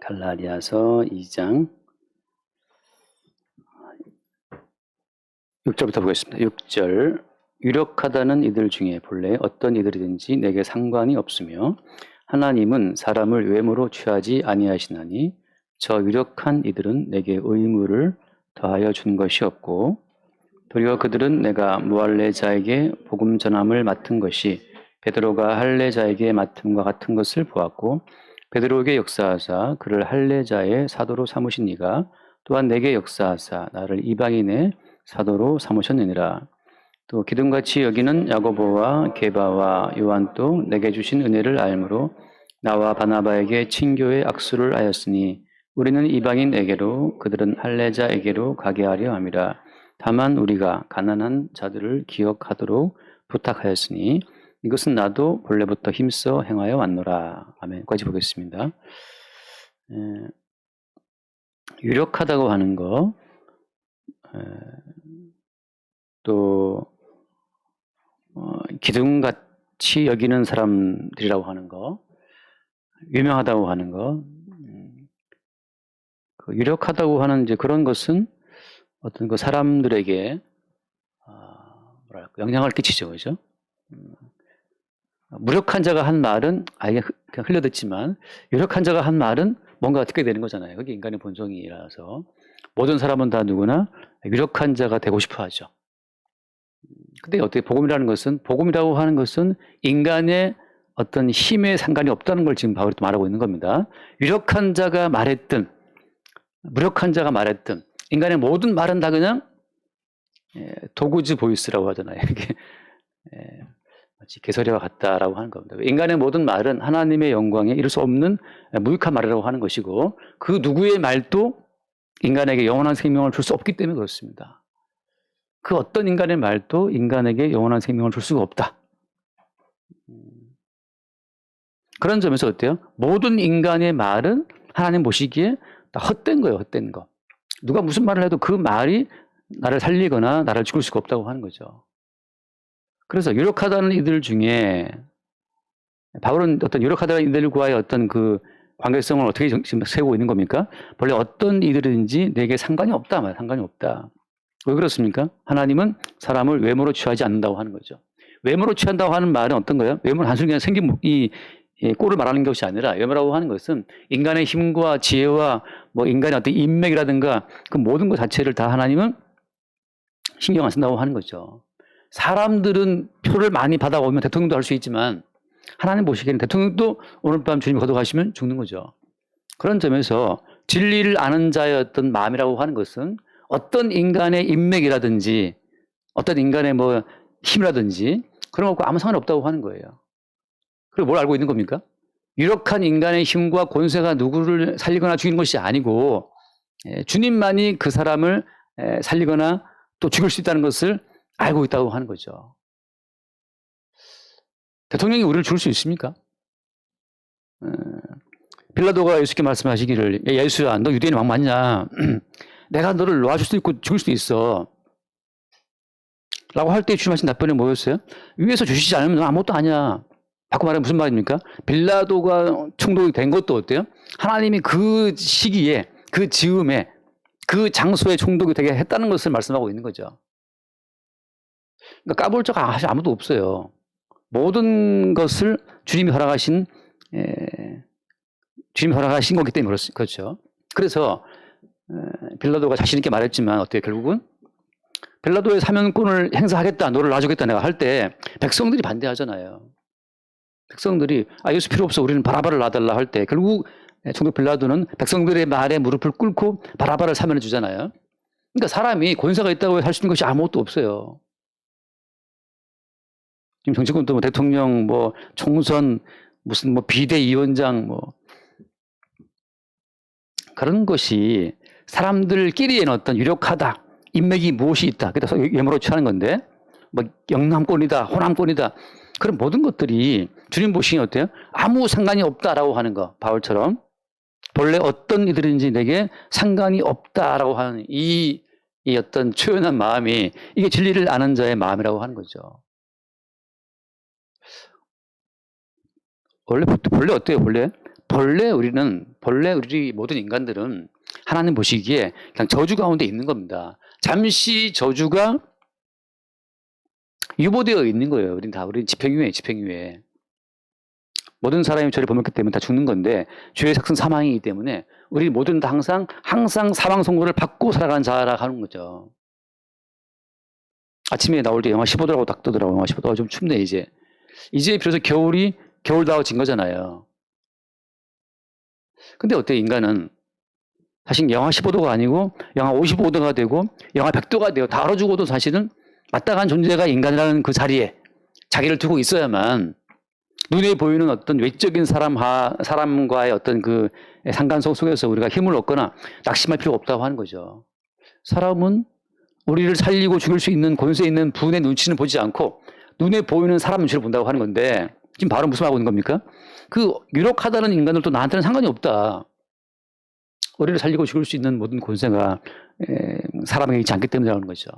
갈라디아서 2장 6절부터 보겠습니다. 6절 유력하다는 이들 중에 본래 어떤 이들이든지 내게 상관이 없으며 하나님은 사람을 외모로 취하지 아니하시나니 저 유력한 이들은 내게 의무를 더하여 준 것이 없고 도리어 그들은 내가 무할례자에게 복음 전함을 맡은 것이 베드로가 할례자에게 맡음과 같은 것을 보았고 베드로에게 역사하사 그를 할례자의 사도로 삼으신 이가 또한 내게 역사하사 나를 이방인의 사도로 삼으셨느니라. 또 기둥같이 여기는 야고보와 게바와 요한도 내게 주신 은혜를 알므로 나와 바나바에게 친교의 악수를 하였으니 우리는 이방인에게로 그들은 할례자에게로 가게 하려 함이라. 다만 우리가 가난한 자들을 기억하도록 부탁하였으니 이것은 나도 본래부터 힘써 행하여 왔노라. 아멘. 까지 보겠습니다. 유력하다고 하는 거, 또 기둥같이 여기는 사람들이라고 하는 거, 유명하다고 하는 거, 유력하다고 하는 이제 그런 것은 어떤 그 사람들에게 뭐랄까 영향을 끼치죠, 그죠? 무력한 자가 한 말은 아예 그냥 흘려듣지만 유력한 자가 한 말은 뭔가 듣게 되는 거잖아요. 그게 인간의 본성이라서 모든 사람은 다 누구나 유력한 자가 되고 싶어 하죠. 근데 어떻게 복음이라는 것은 복음이라고 하는 것은 인간의 어떤 힘에 상관이 없다는 걸 지금 바울이 또 말하고 있는 겁니다. 유력한 자가 말했든 무력한 자가 말했든 인간의 모든 말은 다 그냥 도구즈 보이스라고 하잖아요. 이게 마치 개소리와 같다라고 하는 겁니다. 인간의 모든 말은 하나님의 영광에 이를 수 없는 무익한 말이라고 하는 것이고 그 누구의 말도 인간에게 영원한 생명을 줄 수 없기 때문에 그렇습니다. 그 어떤 인간의 말도 인간에게 영원한 생명을 줄 수가 없다. 그런 점에서 어때요? 모든 인간의 말은 하나님 보시기에 다 헛된 거예요. 헛된 거. 누가 무슨 말을 해도 그 말이 나를 살리거나 나를 죽일 수가 없다고 하는 거죠. 그래서 유력하다는 이들 중에 바울은 어떤 유력하다는 이들과의 어떤 그 관계성을 어떻게 지금 세우고 있는 겁니까? 본래 어떤 이들인지 내게 상관이 없다 말 상관이 없다. 왜 그렇습니까? 하나님은 사람을 외모로 취하지 않는다고 하는 거죠. 외모로 취한다고 하는 말은 어떤 거예요? 외모는 단순히 그냥 생긴 이 꼴을 말하는 것이 아니라 외모라고 하는 것은 인간의 힘과 지혜와 뭐 인간의 어떤 인맥이라든가 그 모든 것 자체를 다 하나님은 신경 안 쓴다고 하는 거죠. 사람들은 표를 많이 받아오면 대통령도 할 수 있지만 하나님 보시기에는 대통령도 오늘 밤 주님이 거듭하시면 죽는 거죠. 그런 점에서 진리를 아는 자의 어떤 마음이라고 하는 것은 어떤 인간의 인맥이라든지 어떤 인간의 뭐 힘이라든지 그런 것과 아무 상관없다고 하는 거예요. 그리고 뭘 알고 있는 겁니까? 유력한 인간의 힘과 권세가 누구를 살리거나 죽이는 것이 아니고 주님만이 그 사람을 살리거나 또 죽일 수 있다는 것을 알고 있다고 하는 거죠. 대통령이 우리를 죽일 수 있습니까? 빌라도가 예수께 말씀하시기를 예수야 너 유대인의 왕 맞냐? 내가 너를 놔줄 수도 있고 죽일 수도 있어. 라고 할 때 주님하신 답변이 뭐였어요? 위에서 주시지 않으면 너 아무것도 아니야. 바꿔 말하면 무슨 말입니까? 빌라도가 충돌이 된 것도 어때요? 하나님이 그 시기에 그 즈음에 그 장소에 충돌이 되게 했다는 것을 말씀하고 있는 거죠. 그러니까 까볼 자가 사실 아무도 없어요. 모든 것을 주님이 허락하신 거기 때문에 그렇죠. 그래서 빌라도가 자신 있게 말했지만 어때요? 결국은 빌라도의 사면권을 행사하겠다, 너를 놔주겠다 내가 할 때 백성들이 반대하잖아요. 백성들이 예수 필요 없어 우리는 바라바를 놔달라 할 때 결국 총독 빌라도는 백성들의 말에 무릎을 꿇고 바라바를 사면해 주잖아요. 그러니까 사람이 권세가 있다고 할 수 있는 것이 아무것도 없어요. 지금 정치권도 뭐 대통령, 뭐 총선, 무슨 뭐 비대위원장 뭐 그런 것이 사람들끼리에는 어떤 유력하다, 인맥이 무엇이 있다. 그래서 외모로 취하는 건데 뭐 영남권이다, 호남권이다. 그런 모든 것들이 주님 보시기에 어때요? 아무 상관이 없다라고 하는 거. 바울처럼 본래 어떤 이들인지 내게 상관이 없다라고 하는 이 어떤 초연한 마음이 이게 진리를 아는 자의 마음이라고 하는 거죠. 원래 어때요? 원래 본래 우리 모든 인간들은 하나님 보시기에 그냥 저주 가운데 있는 겁니다. 잠시 저주가 유보되어 있는 거예요. 우린 집행유예. 모든 사람이 죄를 범했기 때문에 다 죽는 건데, 죄의 삭은 사망이기 때문에 우리 모두는 다 항상 사망 선고를 받고 살아가는 자라고 하는 거죠. 아침에 나올 때 영하 15도라고 딱 뜨더라고요. 영하 15도. 좀 춥네, 이제. 이제 비로소 겨울 다가진 거잖아요. 근데 어때, 인간은? 사실 영하 15도가 아니고 영하 55도가 되고 영하 100도가 돼요. 다 얼어 죽어도 사실은 마땅한 존재가 인간이라는 그 자리에 자기를 두고 있어야만 눈에 보이는 어떤 외적인 사람과의 어떤 그 상관성 속에서 우리가 힘을 얻거나 낙심할 필요가 없다고 하는 거죠. 사람은 우리를 살리고 죽일 수 있는 권세 있는 분의 눈치는 보지 않고 눈에 보이는 사람 눈치를 본다고 하는 건데, 지금 바로 무슨 말하고 있는 겁니까? 그 유력하다는 인간들도 나한테는 상관이 없다. 우리를 살리고 죽일 수 있는 모든 권세가 사람에게 있지 않기 때문에 나오는 거죠.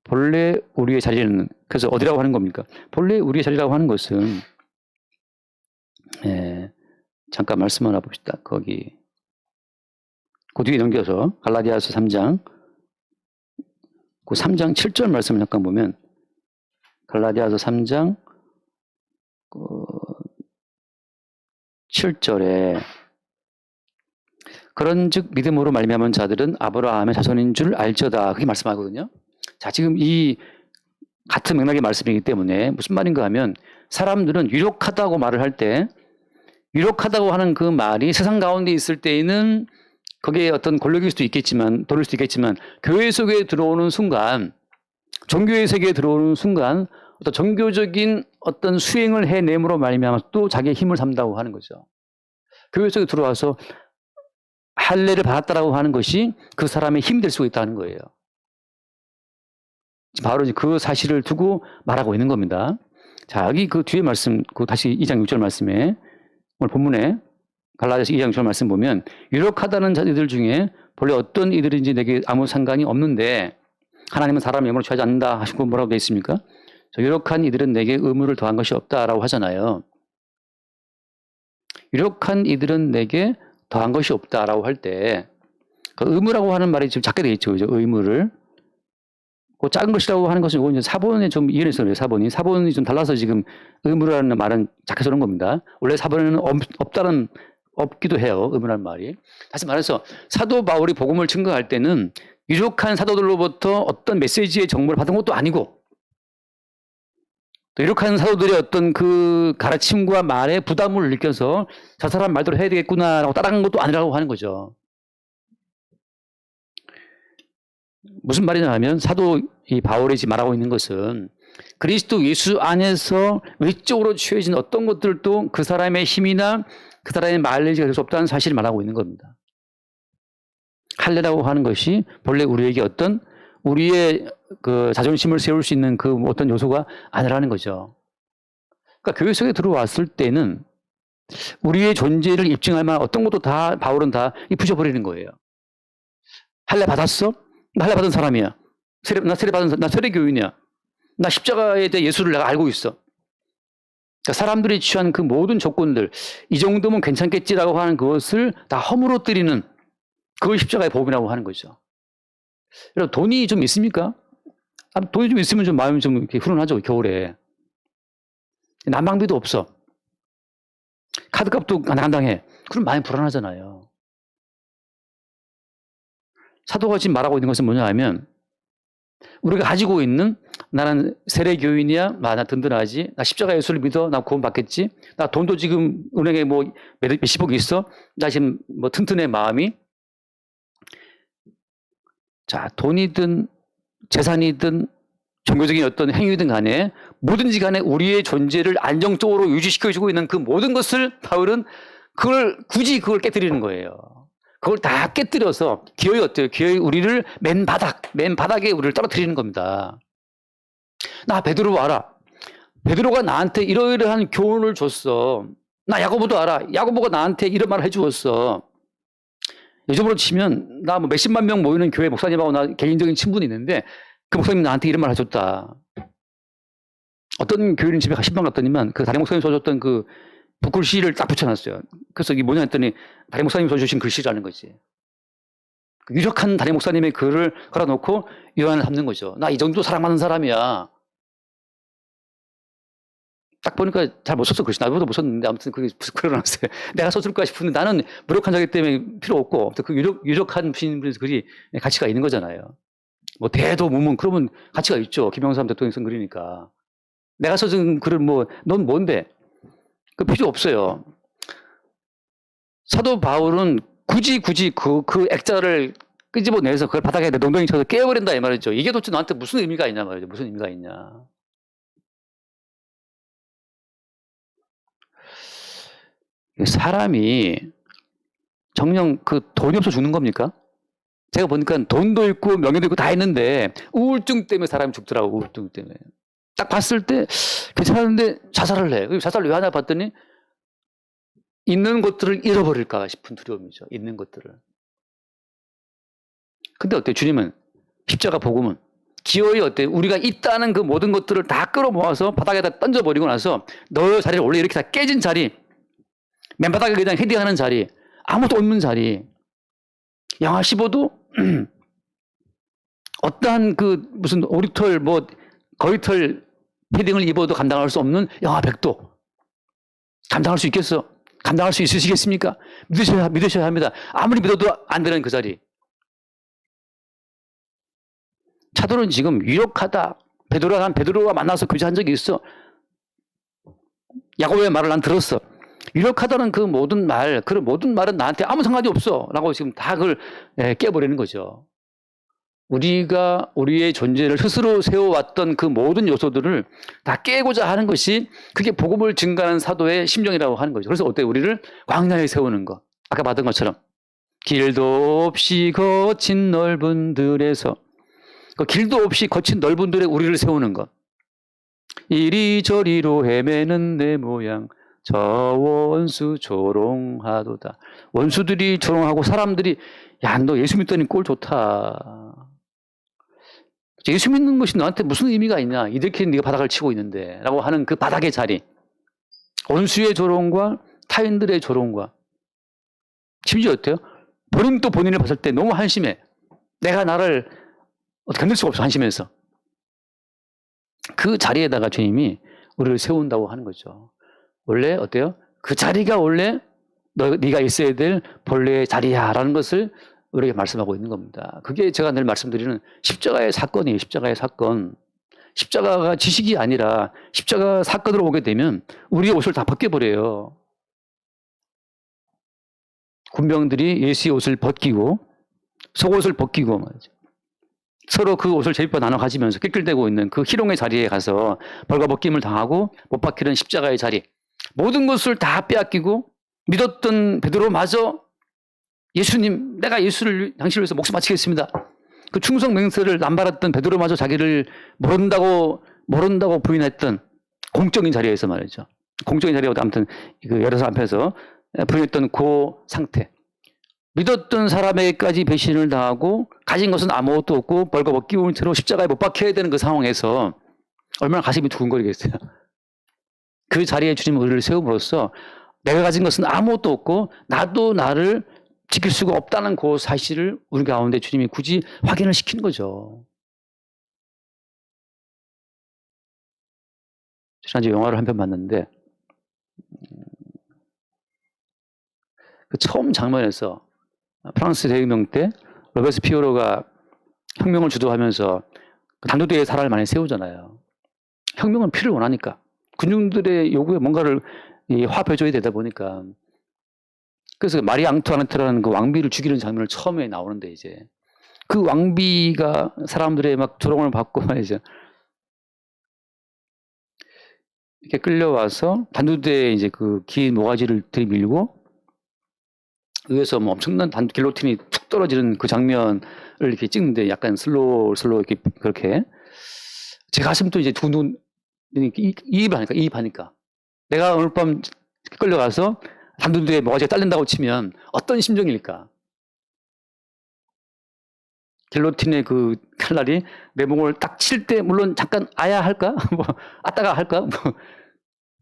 본래 우리의 자리는, 그래서 어디라고 하는 겁니까? 본래 우리의 자리라고 하는 것은, 잠깐 말씀 하나 봅시다. 거기, 그 뒤에 넘겨서 갈라디아서 3장, 그 3장 7절 말씀을 잠깐 보면, 갈라디아서 3장 7절에 그런즉 믿음으로 말미암은 자들은 아브라함의 자손인 줄 알저다, 그렇게 말씀하거든요. 자, 지금 이 같은 맥락의 말씀이기 때문에 무슨 말인가 하면, 사람들은 유력하다고 말을 할 때, 유력하다고 하는 그 말이 세상 가운데 있을 때에는 거기에 어떤 권력일 수도 있겠지만, 돈일 수도 있겠지만, 교회 속에 들어오는 순간, 종교의 세계에 들어오는 순간 어떤 종교적인 어떤 수행을 해냄으로 말미암아 또 자기의 힘을 삼다고 하는 거죠. 교회 속에 들어와서 할례를 받았다라고 하는 것이 그 사람의 힘이 될 수가 있다는 거예요. 바로 그 사실을 두고 말하고 있는 겁니다. 자, 여기 그 뒤에 말씀, 그 다시 2장 6절 말씀에, 오늘 본문에 갈라디아서 2장 6절 말씀 보면, 유력하다는 자들 중에 본래 어떤 이들인지 내게 아무 상관이 없는데 하나님은 사람의 영으로 취하지 않는다 하시고 뭐라고 되어 있습니까? 유력한 이들은 내게 의무를 더한 것이 없다라고 하잖아요. 유력한 이들은 내게 더한 것이 없다라고 할 때, 그 의무라고 하는 말이 지금 작게 되어 있죠. 그죠? 의무를. 그 작은 것이라고 하는 것은 이제 사본에 좀 이해해서 그래요. 사본이 좀 달라서 지금 의무라는 말은 작게 쓰는 겁니다. 원래 사본에는 없기도 해요. 의무라는 말이. 다시 말해서 사도 바울이 복음을 증거할 때는 유력한 사도들로부터 어떤 메시지의 정보를 받은 것도 아니고, 또 유력한 사도들의 어떤 그 가르침과 말에 부담을 느껴서 저 사람 말대로 해야 되겠구나라고 따라간 것도 아니라고 하는 거죠. 무슨 말이냐 하면, 사도 이 바울이 지금 말하고 있는 것은 그리스도 예수 안에서 외적으로 취해진 어떤 것들도 그 사람의 힘이나 그 사람의 마일리지가 될 수 없다는 사실을 말하고 있는 겁니다. 할례라고 하는 것이 본래 우리에게 어떤 우리의 그 자존심을 세울 수 있는 그 어떤 요소가 아니라는 거죠. 그러니까 교회 속에 들어왔을 때는 우리의 존재를 입증할 만한 어떤 것도 다 바울은 다 부셔버리는 거예요. 할례 받았어? 나 할례 받은 사람이야. 나 세례교인이야. 나 십자가에 대해 예수를 내가 알고 있어. 그러니까 사람들이 취한 그 모든 조건들, 이 정도면 괜찮겠지라고 하는 그것을 다 허물어뜨리는, 그걸 십자가의 복음이라고 하는 거죠. 여러분, 돈이 좀 있습니까? 돈이 좀 있으면 좀 마음이 좀 이렇게 후련하죠, 겨울에. 난방비도 없어. 카드값도 간당간당해. 그럼 마음이 불안하잖아요. 사도가 지금 말하고 있는 것은 뭐냐 하면, 우리가 가지고 있는, 나는 세례교인이야, 나 든든하지, 나 십자가 예수를 믿어, 나 구원 받겠지, 나 돈도 지금 은행에 뭐 몇십억 있어, 나 지금 뭐 튼튼해, 마음이. 자, 돈이든 재산이든 종교적인 어떤 행위든 간에 뭐든지 간에 우리의 존재를 안정적으로 유지시켜주고 있는 그 모든 것을 바울은 굳이 그걸 깨뜨리는 거예요. 그걸 다 깨뜨려서 기어이 어때요? 기어이 우리를 맨 바닥에 우리를 떨어뜨리는 겁니다. 나 베드로 알아. 베드로가 나한테 이러이러한 교훈을 줬어. 나 야고보도 알아. 야고보가 나한테 이런 말을 해주었어. 요즘으로 치면 나 뭐 몇십만 명 모이는 교회 목사님하고 나 개인적인 친분이 있는데, 그 목사님 나한테 이런 말 해줬다. 어떤 교인 집에 신방 갔더니만 그 다른 목사님 줘줬던 그 붓글씨를 딱 붙여놨어요. 그래서 이게 뭐냐 했더니 담임 목사님 써주신 글씨라는 거지. 유력한 담임 목사님의 글을 걸어놓고 요한을 삼는 거죠. 나 이 정도 사랑받는 사람이야. 딱 보니까 잘 못 썼어, 글씨. 나보다 못 썼는데 아무튼 그게 그려놨어요. 내가 썼을까 싶은데 나는 무력한 자기 때문에 필요 없고 그 유력한 분에서 글이 가치가 있는 거잖아요. 뭐 대도 무문 그러면 가치가 있죠. 김영삼 대통령 쓴 글이니까. 내가 써준 글을 뭐 넌 뭔데? 그 필요 없어요. 사도 바울은 굳이 그 액자를 끄집어내서 그걸 바닥에 엉덩이 쳐서 깨버린다 이 말이죠. 이게 도대체 나한테 무슨 의미가 있냐 말이죠. 무슨 의미가 있냐. 사람이 정녕 그 돈이 없어 죽는 겁니까? 제가 보니까 돈도 있고 명예도 있고 다 있는데 우울증 때문에 사람이 죽더라고. 우울증 때문에. 딱 봤을 때 괜찮은데 자살을 해. 자살을 왜 하나 봤더니 있는 것들을 잃어버릴까 싶은 두려움이죠. 있는 것들을. 근데 어때요? 주님은 십자가 복음은 기어이 어때요? 우리가 있다는 그 모든 것들을 다 끌어모아서 바닥에다 던져버리고 나서 너 자리를 원래 이렇게 다 깨진 자리, 맨바닥에 그냥 헤딩하는 자리, 아무도 없는 자리. 영하 15도 어떠한 그 무슨 오리털 뭐 거위털 패딩을 입어도 감당할 수 없는 영하 100도. 감당할 수 있겠어? 감당할 수 있으시겠습니까? 믿으셔야 합니다. 아무리 믿어도 안 되는 그 자리. 사도는 지금 유력하다. 베드로가 만나서 교제한 적이 있어. 야고보의 말을 난 들었어. 유력하다는 그 모든 말은 나한테 아무 상관이 없어. 라고 지금 다 그걸 깨버리는 거죠. 우리가 우리의 존재를 스스로 세워왔던 그 모든 요소들을 다 깨고자 하는 것이 그게 복음을 증가하는 사도의 심정이라고 하는 거죠. 그래서 어때요? 우리를 광야에 세우는 거. 아까 받은 것처럼. 길도 없이 거친 넓은 들에서 그 길도 없이 거친 넓은 들에 우리를 세우는 것. 이리저리로 헤매는 내 모양 저 원수 조롱하도다. 원수들이 조롱하고 사람들이 야, 너 예수 믿더니 꼴 좋다. 예수 믿는 것이 너한테 무슨 의미가 있냐. 이들끼리 네가 바닥을 치고 있는데 라고 하는 그 바닥의 자리. 원수의 조롱과 타인들의 조롱과 심지어 어때요? 본인도 본인을 봤을 때 너무 한심해. 내가 나를 견딜 수가 없어. 한심해서. 그 자리에다가 주님이 우리를 세운다고 하는 거죠. 원래 어때요? 그 자리가 원래 네가 있어야 될 본래의 자리야라는 것을 우리에게 말씀하고 있는 겁니다. 그게 제가 늘 말씀드리는 십자가의 사건이에요. 십자가의 사건. 십자가가 지식이 아니라 십자가 사건으로 오게 되면 우리의 옷을 다 벗겨버려요. 군병들이 예수의 옷을 벗기고 속옷을 벗기고 말이죠. 서로 그 옷을 제비뼈 나눠 가지면서 낄낄대고 있는 그 희롱의 자리에 가서 벌거벗김을 당하고 못 박히는 십자가의 자리. 모든 것을 다 빼앗기고 믿었던 베드로마저 예수님, 내가 당신을 위해서 목숨 바치겠습니다. 그 충성 맹세를 남발했던 베드로마저 자기를 모른다고 부인했던 공적인 자리에서 말이죠. 공적인 자리에서 아무튼 그 여러 사람 앞에서 부인했던 그 상태. 믿었던 사람에게까지 배신을 당하고 가진 것은 아무것도 없고 벌거벗기운 채로 십자가에 못 박혀야 되는 그 상황에서 얼마나 가슴이 두근거리겠어요. 그 자리에 주님 우리를 세움으로써 내가 가진 것은 아무것도 없고 나도 나를 지킬 수가 없다는 그 사실을 우리 가운데 주님이 굳이 확인을 시키는 거죠. 지난주에 영화를 한 편 봤는데 그 처음 장면에서 프랑스 대혁명 때 로베스피에로가 혁명을 주도하면서 단두대에 사람을 많이 세우잖아요. 혁명은 피를 원하니까. 군중들의 요구에 뭔가를 화해줘야 되다 보니까. 그래서 마리 앙투아네트라는 그 왕비를 죽이는 장면을 처음에 나오는데 이제 그 왕비가 사람들의 막 조롱을 받고 말이죠. 이렇게 끌려와서 단두대에 이제 그 긴 모가지를 들이밀고 위에서 뭐 엄청난 길로틴이 툭 떨어지는 그 장면을 이렇게 찍는데 약간 슬로우 이렇게 그렇게 제 가슴도 이제 두눈 이입하니까 내가 오늘 밤 끌려가서 단두대에 모가지가 딸린다고 치면 어떤 심정일까? 길로틴의 그 칼날이 내 목을 딱 칠 때 물론 잠깐 아야 할까? 뭐 아따가 할까? 뭐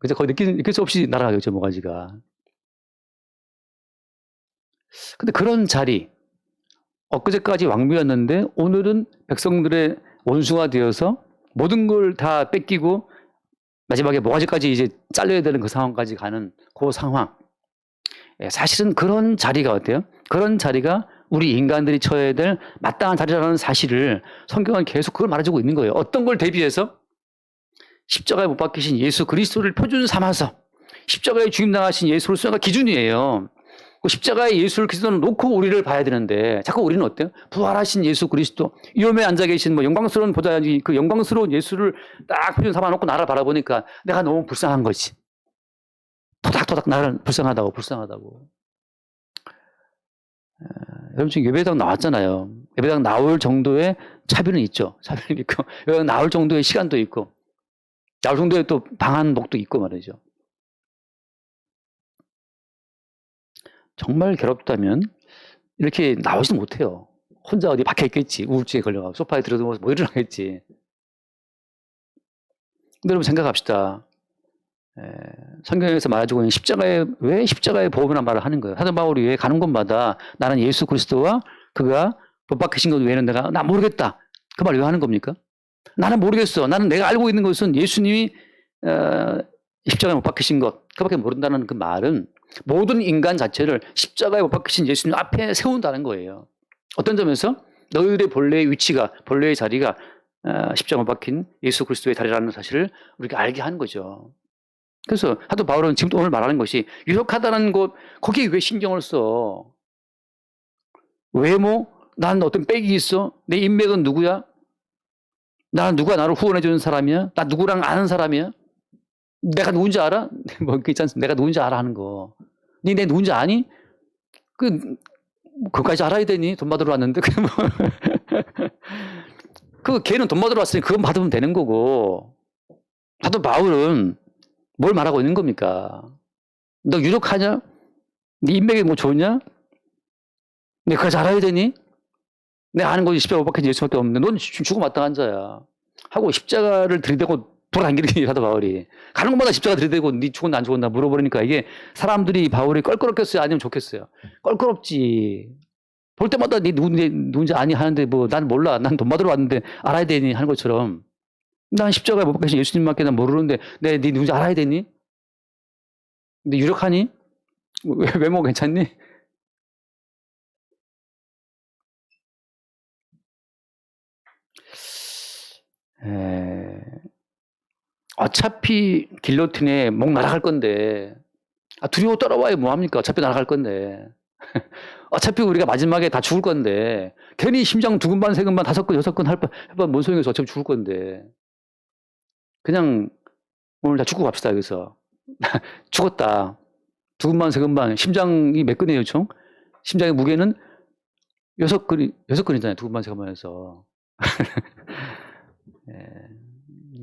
그래서 거의 느낄 수 없이 날아가겠죠, 모가지가. 근데 그런 자리, 엊그제까지 왕비였는데 오늘은 백성들의 원수가 되어서 모든 걸 다 뺏기고 마지막에 모가지까지 이제 잘려야 되는 그 상황까지 가는 그 상황. 예, 사실은 그런 자리가 어때요? 그런 자리가 우리 인간들이 처해야 될 마땅한 자리라는 사실을 성경은 계속 그걸 말해주고 있는 거예요. 어떤 걸 대비해서? 십자가에 못 박히신 예수 그리스도를 표준 삼아서 십자가에 죽임당하신 예수로서가 기준이에요. 그 십자가의 예수를 그리스도는 놓고 우리를 봐야 되는데 자꾸 우리는 어때요? 부활하신 예수 그리스도, 위엄에 앉아 계신 뭐 영광스러운 보좌지 그 영광스러운 예수를 딱 표준 삼아 놓고 나를 바라보니까 내가 너무 불쌍한 거지. 토닥토닥 나를 불쌍하다고. 여러분 지금 예배당 나왔잖아요. 예배당 나올 정도의 차비는 있죠. 차비는 있고 예배당 나올 정도의 시간도 있고 나올 정도의 또 방한복도 있고 말이죠. 정말 괴롭다면 이렇게 나오지도 못해요. 혼자 어디 박혀 있겠지. 우울증에 걸려가지고 소파에 들어누워서 뭐 일어나겠지. 근데 여러분 생각합시다. 성경에서 말해주고 있는 왜 십자가의 보험이라는 말을 하는 거예요. 사도 바울이 왜 가는 곳마다 나는 예수 그리스도와 그가 못 박히신 것 외에는 나 모르겠다. 그 말 왜 하는 겁니까? 나는 모르겠어. 나는 내가 알고 있는 것은 예수님이 십자가에 못 박히신 것 그밖에 모른다는 그 말은 모든 인간 자체를 십자가에 못 박히신 예수님 앞에 세운다는 거예요. 어떤 점에서 너희들의 본래의 위치가 본래의 자리가 십자가에 못 박힌 예수 그리스도의 자리라는 사실을 우리가 알게 하는 거죠. 그래서 사도 바울은 지금 오늘 말하는 것이 유력하다는 것 거기에 왜 신경을 써? 외모? 난 어떤 빽이 있어? 내 인맥은 누구야? 누가 나를 후원해 주는 사람이야? 나 누구랑 아는 사람이야? 내가 누군지 알아? 뭐 있지 않습니까? 내가 누군지 알아 하는 거. 니 내 누군지 아니? 그거까지 알아야 되니? 돈 받으러 왔는데. 걔는 돈 받으러 왔으니 그건 받으면 되는 거고. 사도 바울은 뭘 말하고 있는 겁니까? 너 유력하냐? 네 인맥이 뭐 좋냐? 내가 그까지 알아야 되니? 내가 아는 것이 십자가 못 박힌 예수밖에 없는데 넌 죽어 마땅한 자야. 하고 십자가를 들이대고 돌아다니는 사도 바울이. 가는 곳마다 십자가 들이대고 네 죽었나 안 죽었나 물어보니까 이게 사람들이 바울이 껄끄럽겠어요? 아니면 좋겠어요? 껄끄럽지. 볼 때마다 네 누군지 아니 하는데 뭐 난 몰라. 난 돈 받으러 왔는데 알아야 되니 하는 것처럼 난 십자가에 못 박히신 예수님밖에 난 모르는데 네 누군지 알아야 되니? 근데 유력하니? 외모 괜찮니? 어차피 길로틴에 목 날아갈 건데 두려워 따라와야 뭐합니까? 어차피 날아갈 건데 어차피 우리가 마지막에 다 죽을 건데 괜히 심장 두근반 세근반 5건 6건 할 뻔 뭔 소용이 있어. 어차피 죽을 건데 그냥 오늘 다 죽고 갑시다. 여기서 죽었다. 두근반 세근반 심장이 몇 건이에요 총? 심장의 무게는 6건이잖아요. 두근반 세근반해서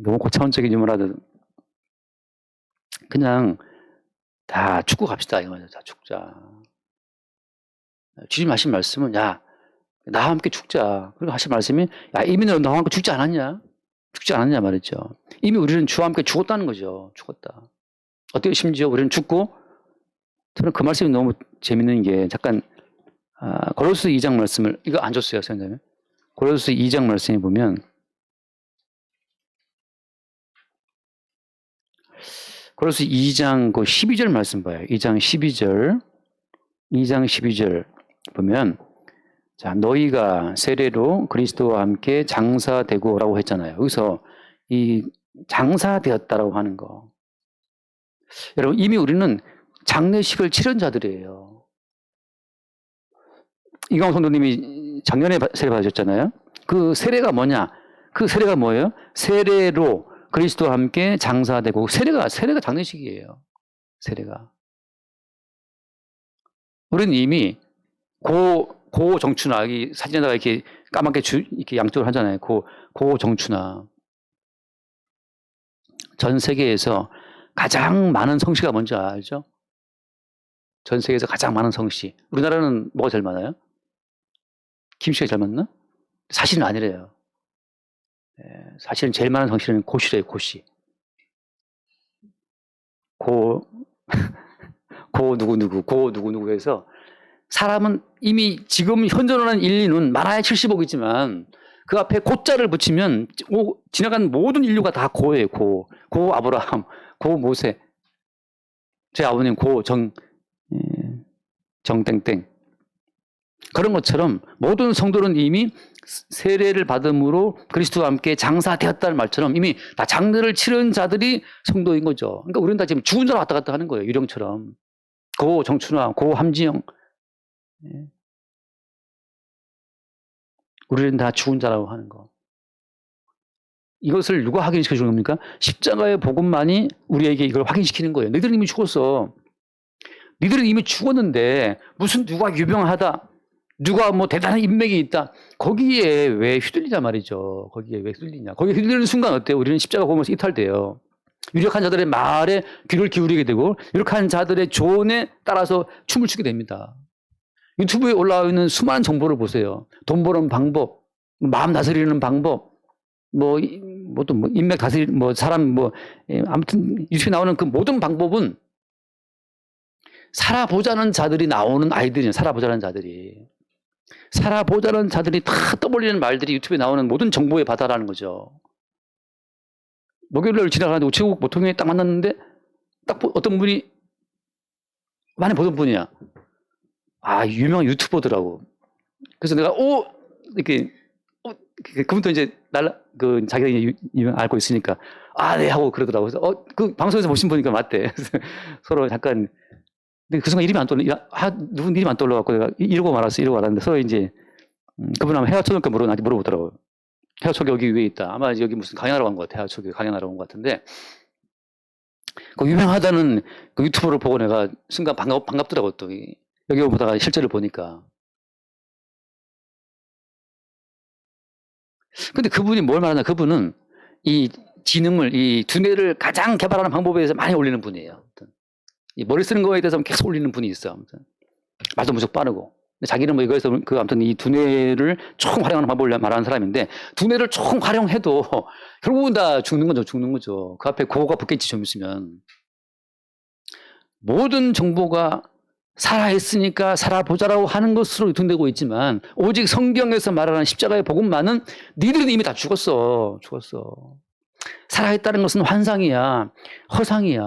너무 고차원적인 유머라도 그냥 다 죽고 갑시다. 이거죠. 다 죽자. 주님 하신 말씀은 나와 함께 죽자. 그리고 하신 말씀이 이미 너 나와 함께 죽지 않았냐? 죽지 않았냐 말이죠. 이미 우리는 주와 함께 죽었다는 거죠. 죽었다. 어떻게 심지어 우리는 죽고 저는 그 말씀이 너무 재밌는 게 잠깐 고린도서 2장 말씀을 이거 안 줬어요. 선생님. 고린도서 2장 말씀에 보면 고린도서 2장 그 12절 말씀 봐요. 2장 12절 보면 자 너희가 세례로 그리스도와 함께 장사되고라고 했잖아요. 여기서 이 장사되었다라고 하는 거. 여러분 이미 우리는 장례식을 치른 자들이에요. 이광호 성도님이 작년에 세례 받으셨잖아요. 그 세례가 뭐냐? 그 세례가 뭐예요? 세례로 그리스도와 함께 장사되고 세례가 장례식이에요. 세례가. 우리는 이미 고 정춘하 이 사진에다가 이렇게 까맣게 이렇게 양쪽으로 하잖아요. 고 정춘하. 전 세계에서 가장 많은 성씨가 뭔지 알죠? 전 세계에서 가장 많은 성씨. 우리나라는 뭐가 제일 많아요? 김씨가 제일 많나? 사실은 아니래요. 사실은 제일 많은 성씨는 고씨래요. 고씨. 고 누구누구 해서 사람은 이미 지금 현존하는 인류는 많아야 70억이지만 그 앞에 고자를 붙이면 지나간 모든 인류가 다 고예요. 고 아브라함, 고 모세, 제 아버님 정땡땡. 그런 것처럼 모든 성도는 이미 세례를 받음으로 그리스도와 함께 장사되었다는 말처럼 이미 다 장례를 치른 자들이 성도인 거죠. 그러니까 우리는 다 지금 죽은 자로 왔다 갔다 하는 거예요. 유령처럼. 고 정춘화, 고 함지영. 우리는 다 죽은 자라고 하는 거. 이것을 누가 확인시켜 주는 겁니까? 십자가의 복음만이 우리에게 이걸 확인시키는 거예요. 너희들은 이미 죽었어. 너희들은 이미 죽었는데 무슨 누가 유명하다, 누가 뭐 대단한 인맥이 있다. 거기에 왜 휘둘리냐 말이죠. 거기에 왜 휘둘리냐. 거기에 휘둘리는 순간 어때요? 우리는 십자가 보면서 이탈돼요. 유력한 자들의 말에 귀를 기울이게 되고 유력한 자들의 조언에 따라서 춤을 추게 됩니다. 유튜브에 올라와 있는 수많은 정보를 보세요. 돈 버는 방법, 마음 다스리는 방법, 또 인맥 다스리, 사람, 아무튼 유튜브에 나오는 그 모든 방법은 살아보자는 자들이 나오는 아이들이에요. 살아보자는 자들이 다 떠벌리는 말들이 유튜브에 나오는 모든 정보의 바다라는 거죠. 목요일날 지나가는데 우체국 모통에 딱 만났는데 딱 어떤 분이 많이 보던 분이야. 아, 유명한 유튜버더라고. 그래서 내가 이렇게 그분도 이제 자기가 알고 있으니까 네 하고 그러더라고. 그래서 그 방송에서 보신 분이니까 맞대. 그래서 서로 잠깐 근데 그 순간 이름이 안 떠올라. 누군 이름이 안 떠올라갖고 내가 이러고 말았는데 서로 이제 그분 아마 해화초등학교 물어보더라고요. 해화초기 여기 위에 있다. 아마 여기 무슨 강연하러 간 것 같아. 해화초기 강연하러 온 것 같은데 그 유명하다는 그 유튜브를 보고 내가 순간 반갑더라고. 또 여기 보다가 실제를 보니까. 근데 그분이 뭘 말하냐. 그분은 이 지능을, 이 두뇌를 가장 개발하는 방법에 대해서 많이 올리는 분이에요. 이 머리 쓰는 거에 대해서 계속 올리는 분이 있어. 아무튼 말도 무척 빠르고. 자기는 이거에서 아무튼 이 두뇌를 총 활용하는 방법을 말하는 사람인데 두뇌를 총 활용해도 결국은 다 죽는 거죠. 그 앞에 고가 붙겠지 좀 있으면. 모든 정보가 살아있으니까 살아보자라고 하는 것으로 유통되고 있지만 오직 성경에서 말하는 십자가의 복음만은 니들은 이미 다 죽었어. 살아있다는 것은 환상이야. 허상이야.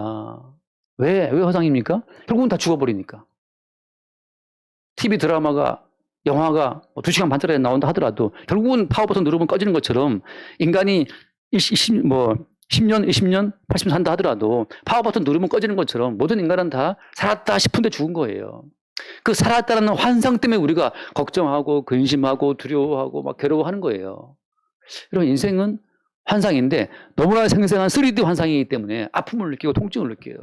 왜 허상입니까? 결국은 다 죽어버리니까. TV 드라마가, 영화가 2시간 반짜리 나온다 하더라도 결국은 파워 버튼 누르면 꺼지는 것처럼 인간이 10년, 20년, 80년 산다 하더라도 파워 버튼 누르면 꺼지는 것처럼 모든 인간은 다 살았다 싶은데 죽은 거예요. 그 살았다는 환상 때문에 우리가 걱정하고 근심하고 두려워하고 막 괴로워하는 거예요. 여러분 인생은 환상인데 너무나 생생한 3D 환상이기 때문에 아픔을 느끼고 통증을 느껴요.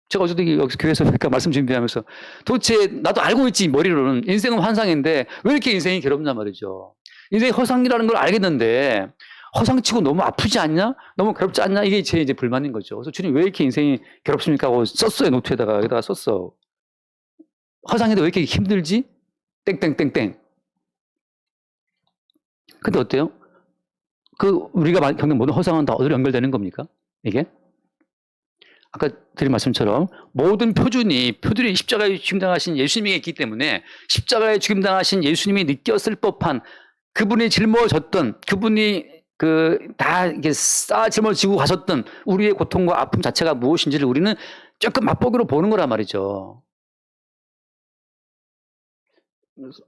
제가 어제도 여기 교회에서 말씀 준비하면서 도대체 나도 알고 있지 머리로는 인생은 환상인데 왜 이렇게 인생이 괴롭냐 말이죠. 인생이 허상이라는 걸 알겠는데 허상치고 너무 아프지 않냐? 너무 괴롭지 않냐? 이게 제 이제 불만인 거죠. 그래서 주님 왜 이렇게 인생이 괴롭습니까? 하고 썼어요. 노트에다가 여기다가 썼어. 허상인데 왜 이렇게 힘들지? 땡땡땡땡. 근데 어때요? 우리가 겪는 모든 허상은 다 어디로 연결되는 겁니까? 이게? 아까 드린 말씀처럼 모든 표들이 십자가에 죽임당하신 예수님이 있기 때문에 십자가에 죽임당하신 예수님이 느꼈을 법한 그분이 짊어졌던 그분이 다 이렇게 짊어지고 가셨던 우리의 고통과 아픔 자체가 무엇인지를 우리는 조금 맛보기로 보는 거란 말이죠.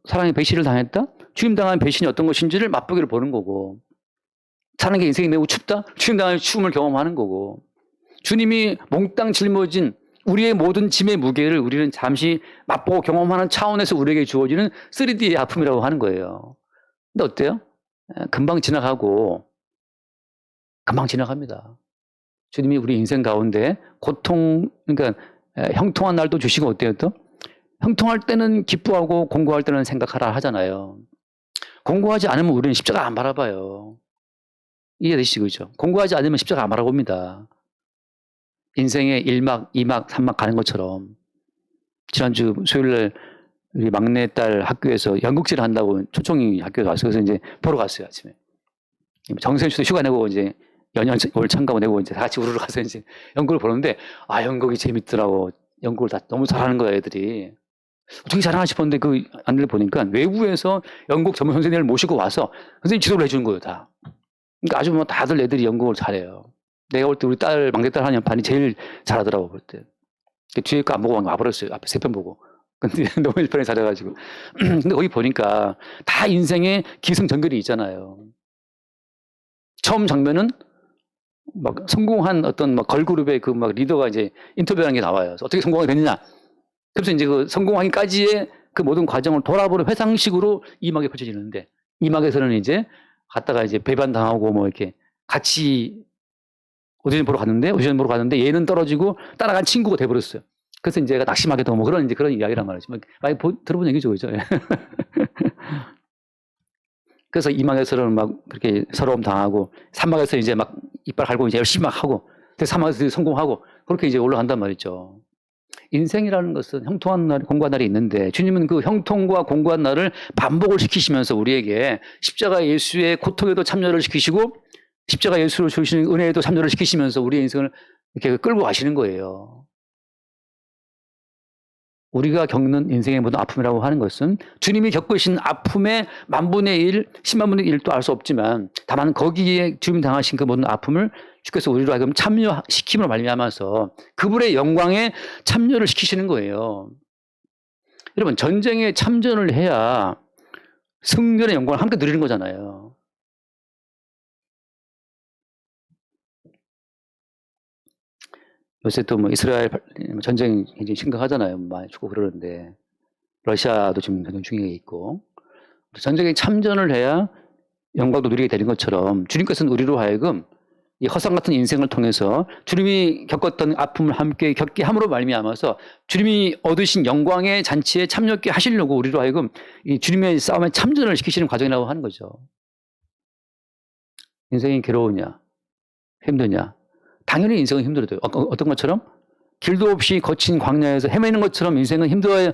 사랑의 배신을 당했다? 죽임당한 배신이 어떤 것인지를 맛보기로 보는 거고 사는 게 인생이 매우 춥다? 죽임당한 추움을 경험하는 거고 주님이 몽땅 짊어진 우리의 모든 짐의 무게를 우리는 잠시 맛보고 경험하는 차원에서 우리에게 주어지는 3D의 아픔이라고 하는 거예요. 근데 어때요? 금방 지나갑니다. 주님이 우리 인생 가운데 그러니까 형통한 날도 주시고 어때요 또? 형통할 때는 기뻐하고 공고할 때는 생각하라 하잖아요. 공고하지 않으면 우리는 십자가 안 바라봐요. 이해되시죠? 그죠? 공고하지 않으면 십자가 안 바라봅니다. 인생의 1막, 2막, 3막 가는 것처럼 지난주 수요일날 우리 막내딸 학교에서 연극제를 한다고 초청이 학교에 왔어요. 그래서 이제 보러 갔어요, 아침에. 정선 씨도 휴가 내고 이제 연연을 참가하고 내고 이제 다 같이 우르르 가서 이제 연극을 보는데, 연극이 재밌더라고. 연극을 다 너무 잘하는 거야, 애들이. 어떻게 잘하나 싶었는데 그 안내를 보니까 외부에서 연극 전문 선생님을 모시고 와서 선생님 지도를 해주는 거예요, 다. 그러니까 아주 뭐 다들 애들이 연극을 잘해요. 내가 볼 때 우리 막내딸 하는 반이 제일 잘하더라고, 볼 때. 뒤에 거 안 보고 와버렸어요. 앞에 3편 보고. 근데 너무 1편에 잘해가지고. 근데 거기 보니까 다 인생의 기승전결이 있잖아요. 처음 장면은 막 성공한 어떤 막 걸그룹의 그 막 리더가 이제 인터뷰하는 게 나와요. 어떻게 성공하게 됐느냐. 그래서 이제 그 성공하기까지의 그 모든 과정을 돌아보는 회상식으로 2막에 펼쳐지는데, 2막에서는 이제 갔다가 이제 배반당하고 뭐 이렇게 같이 오디션 보러 갔는데 얘는 떨어지고 따라간 친구가 돼버렸어요. 그래서 이제 낙심하게 되고 뭐 그런 이야기란 말이죠. 많이 들어본 얘기죠, 그죠? 그래서 2막에서는 막 그렇게 서러움 당하고 3막에서 이제 막 이빨 갈고 이제 열심히 막 하고 3막에서 성공하고 그렇게 이제 올라간단 말이죠. 인생이라는 것은 형통한 날, 공고한 날이 있는데 주님은 그 형통과 공고한 날을 반복을 시키시면서 우리에게 십자가 예수의 고통에도 참여를 시키시고 십자가 예수로 주시는 은혜에도 참여를 시키시면서 우리의 인생을 이렇게 끌고 가시는 거예요. 우리가 겪는 인생의 모든 아픔이라고 하는 것은 주님이 겪으신 아픔의 10,000분의 1, 100,000분의 1도 알 수 없지만 다만 거기에 주님 당하신 그 모든 아픔을 주께서 우리로 하여금 참여시킴으로 말미암아서 그분의 영광에 참여를 시키시는 거예요. 여러분, 전쟁에 참전을 해야 승전의 영광을 함께 누리는 거잖아요. 요새 또 뭐 이스라엘 전쟁이 굉장히 심각하잖아요. 많이 죽고 그러는데 러시아도 지금 전쟁 중에 있고 전쟁에 참전을 해야 영광도 누리게 되는 것처럼 주님께서는 우리로 하여금 이 허상 같은 인생을 통해서 주님이 겪었던 아픔을 함께 겪게 함으로 말미암아서 주님이 얻으신 영광의 잔치에 참여하게 하시려고 우리로 하여금 이 주님의 싸움에 참전을 시키시는 과정이라고 하는 거죠. 인생이 괴로우냐? 힘드냐? 당연히 인생은 힘들어요. 어떤 것처럼? 길도 없이 거친 광야에서 헤매는 것처럼 인생은 힘들어야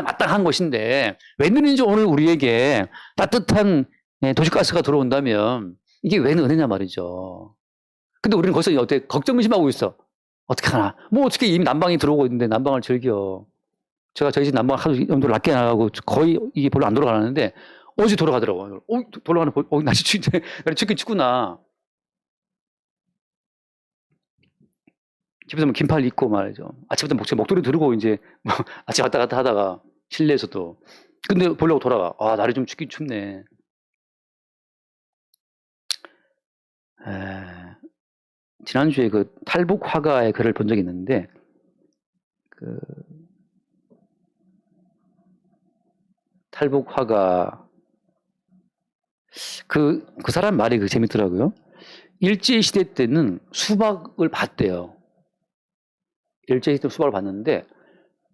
마땅한 것인데 웬일인지 오늘 우리에게 따뜻한 도시가스가 들어온다면 이게 웬 은혜냐 말이죠. 근데 우리는 거기서 어때? 걱정심하고 있어. 어떻게 하나? 뭐 어떻게 이미 난방이 들어오고 있는데 난방을 즐겨. 제가 저희 집 난방 하도 온도를 낮게 나가고 거의 이게 별로 안 돌아가는데 어제 돌아가더라고요. 돌아가는, 날씨 춥구나. 집에서 뭐 긴팔 입고 말이죠. 아침부터 목도리 두르고 이제 뭐 아침 왔다 갔다 하다가 실내에서도. 근데 보려고 돌아가. 날이 좀 춥긴 춥네. 지난주에 그 탈북 화가의 글을 본 적이 있는데, 탈북 화가, 그 사람 말이 재밌더라고요. 일제시대 때는 수박을 봤대요. 일제시대 수박을 봤는데,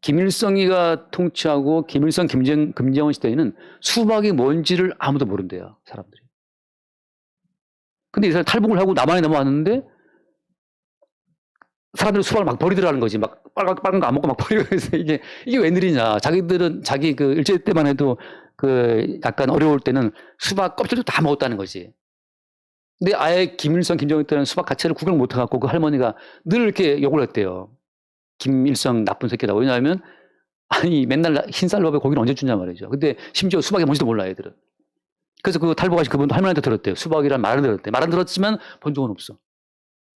김일성이가 통치하고 김일성, 김정은 시대에는 수박이 뭔지를 아무도 모른대요, 사람들이. 근데 이 사람이 탈북을 하고 남한에 넘어왔는데, 사람들이 수박을 막 버리더라는 거지. 막 빨간 거 안 먹고 막 버리고 해서 이게 웬일이냐. 자기들은 자기 그 일제 때만 해도 그 약간 어려울 때는 수박 껍질도 다 먹었다는 거지. 근데 아예 김일성, 김정은 때는 수박 자체를 구경 못 해갖고 그 할머니가 늘 이렇게 욕을 했대요. 김일성 나쁜 새끼다. 왜냐하면 아니 맨날 흰쌀밥에 고기를 언제 주냐 말이죠. 근데 심지어 수박이 뭔지도 몰라 애들은. 그래서 그 탈북하신 그분도 할머니한테 들었대요. 수박이란 말은 들었대. 말은 들었지만 본 적은 없어.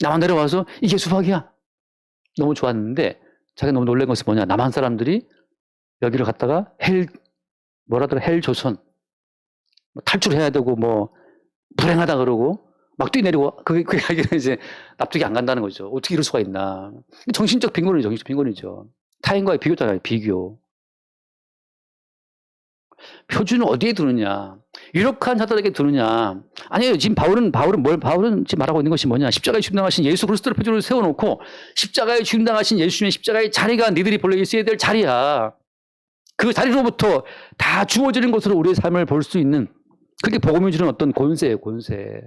남한 내려와서 이게 수박이야. 너무 좋았는데 자기가 너무 놀란 것은 뭐냐. 남한 사람들이 여기를 갔다가 헬 조선 탈출해야 되고 뭐 불행하다 그러고 막 뛰내리고 그게 이제 납득이 안 간다는 거죠. 어떻게 이럴 수가 있나. 정신적 빈곤이죠. 타인과의 비교잖아요. 비교. 표준은 어디에 두느냐. 유력한 자들에게 두느냐. 아니에요. 지금 바울은 지금 말하고 있는 것이 뭐냐. 십자가에 죽임당하신 예수 그리스도를 표준으로 세워놓고 십자가에 죽임당하신 예수님의 십자가의 자리가 니들이 본래 있어야 될 자리야. 그 자리로부터 다 주어지는 것으로 우리의 삶을 볼 수 있는 그게 복음이 주는 어떤 권세예요. 권세.